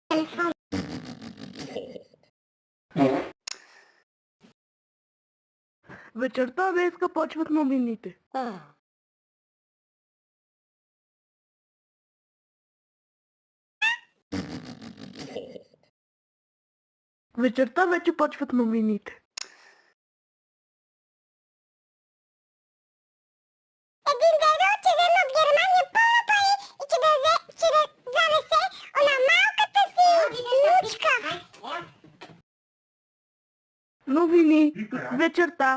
телефон. Вечерта днеска почват новините. Вечерта вече почват новините. Един дедо отиде в Германия пълно пари и че да занесе на малката си внучка. Новини. Вечерта.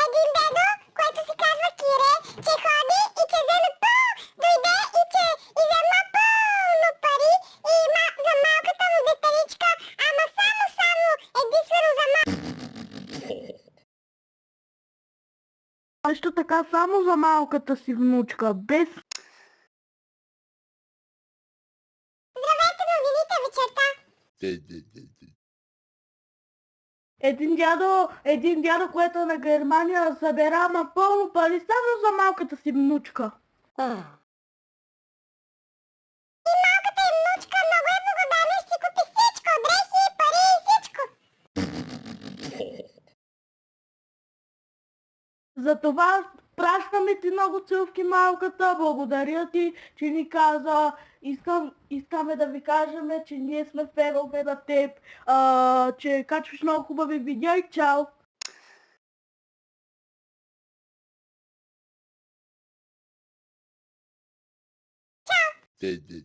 Един дедо, който се казва Кире, че ходи и че вземе дойде и че взема пълно пари и за малката му дъщеричка, ама само единствено за Също така само за малката си внучка, без... Здравейте, новините вечерта. Един дядо, което е на Германия, събера ама пълно пари само за малката си внучка. И малката им внучка много е благодарна и си купи всичко, дрехи, пари и всичко. Затова пращаме ти много целувки, малката. Благодаря ти, че ни каза. Искаме да ви кажем, че ние сме фенове на теб, че качваш много хубави видеа и чао! Чао!